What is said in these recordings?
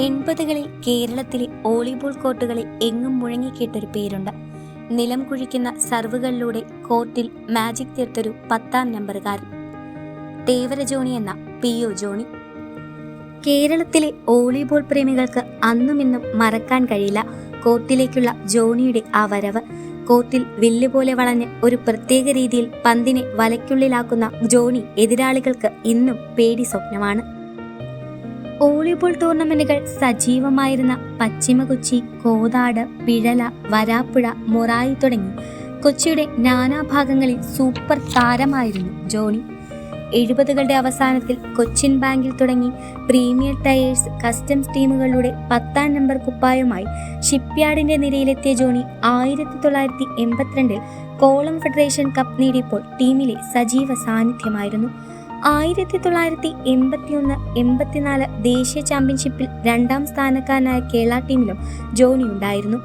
80കളിൽ കേരളത്തിലെ വോളിബോൾ കോർട്ടുകളിൽ എങ്ങും മുഴങ്ങിക്കേട്ടൊരു പേരുണ്ട്. നിലം കുഴിക്കുന്ന സർവുകളിലൂടെ കോർട്ടിൽ മാജിക് തീർത്തൊരു 10ാം നമ്പറുകാരൻ, തേവര ജോണി എന്ന PO ജോണി. കേരളത്തിലെ വോളിബോൾ പ്രേമികൾക്ക് അന്നും ഇന്നും മറക്കാൻ കഴിയില്ല കോർട്ടിലേക്കുള്ള ജോണിയുടെ ആ വരവ്. കോർട്ടിൽ വില്ലുപോലെ വളഞ്ഞ് ഒരു പ്രത്യേക രീതിയിൽ പന്തിനെ വലയ്ക്കുള്ളിലാക്കുന്ന ജോണി എതിരാളികൾക്ക് ഇന്നും പേടി സ്വപ്നമാണ്. വോളിബോൾ ടൂർണമെന്റുകൾ സജീവമായിരുന്ന പശ്ചിമ കൊച്ചി, കോതാട്, പിഴല, വരാപ്പുഴ, മൊറായി തുടങ്ങി കൊച്ചിയുടെ നാനാഭാഗങ്ങളിൽ സൂപ്പർ താരമായിരുന്നു ജോണി. 70കളുടെ അവസാനത്തിൽ കൊച്ചിൻ ബാങ്കിൽ തുടങ്ങി പ്രീമിയർ ടയേഴ്സ്, കസ്റ്റംസ് ടീമുകളുടെ 10ാം നമ്പർ കുപ്പായവുമായി ഷിപ്പ്യാർഡിന്റെ നിരയിലെത്തിയ ജോണി 1982 കോളം ഫെഡറേഷൻ കപ്പ് നേടിയപ്പോൾ ടീമിലെ സജീവ സാന്നിധ്യമായിരുന്നു. 1981-84 ദേശീയ ചാമ്പ്യൻഷിപ്പിൽ 2ാം സ്ഥാനക്കാരനായ കേരള ടീമിലും ജോണി ഉണ്ടായിരുന്നു.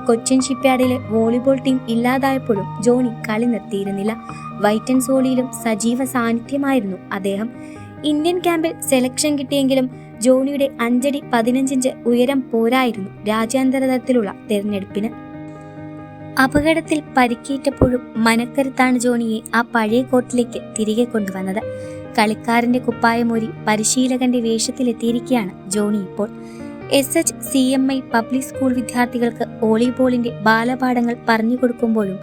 കൊച്ചിൻ ഷിപ്പ്യാർഡിലെ വോളിബോൾ ടീം ഇല്ലാതായപ്പോഴും ജോണി കളി നിർത്തിയിരുന്നില്ല. വൈറ്റൻസ് വോളിയിലും സജീവ സാന്നിധ്യമായിരുന്നു അദ്ദേഹം. ഇന്ത്യൻ ക്യാമ്പിൽ സെലക്ഷൻ കിട്ടിയെങ്കിലും ജോണിയുടെ 5 അടി 15 ഇഞ്ച് ഉയരം പോരായിരുന്നു രാജ്യാന്തര തലത്തിലുള്ള തിരഞ്ഞെടുപ്പിന്. അപകടത്തിൽ പരിക്കേറ്റപ്പോഴും മനക്കരുത്താണ് ജോണിയെ ആ പഴയ കോർട്ടിലേക്ക് തിരികെ കൊണ്ടുവന്നത്. കളിക്കാരന്റെ കുപ്പായമൂരി പരിശീലകന്റെ വേഷത്തിലെത്തിയിരിക്കുകയാണ് ജോണി ഇപ്പോൾ. SHCMI പബ്ലിക് സ്കൂൾ വിദ്യാർത്ഥികൾക്ക് വോളിബോളിന്റെ ബാലപാഠങ്ങൾ പറഞ്ഞു കൊടുക്കുമ്പോഴും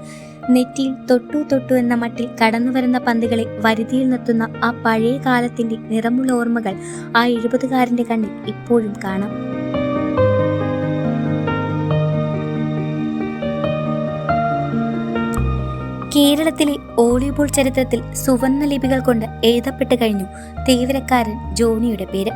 നെറ്റിയിൽ തൊട്ടു എന്ന മട്ടിൽ കടന്നുവരുന്ന പന്തുകളെ വരുതിയിൽ നിർത്തുന്ന ആ പഴയ കാലത്തിന്റെ നിറമുള്ള ഓർമ്മകൾ ആ 70കാരന്റെ കണ്ണിൽ ഇപ്പോഴും കാണാം. കേരളത്തിലെ വോളിബോൾ ചരിത്രത്തിൽ സുവർണ്ണ ലിപികൾ കൊണ്ട് എഴുതപ്പെട്ടു കഴിഞ്ഞു തേവരക്കാരൻ ജോണിയുടെ പേര്.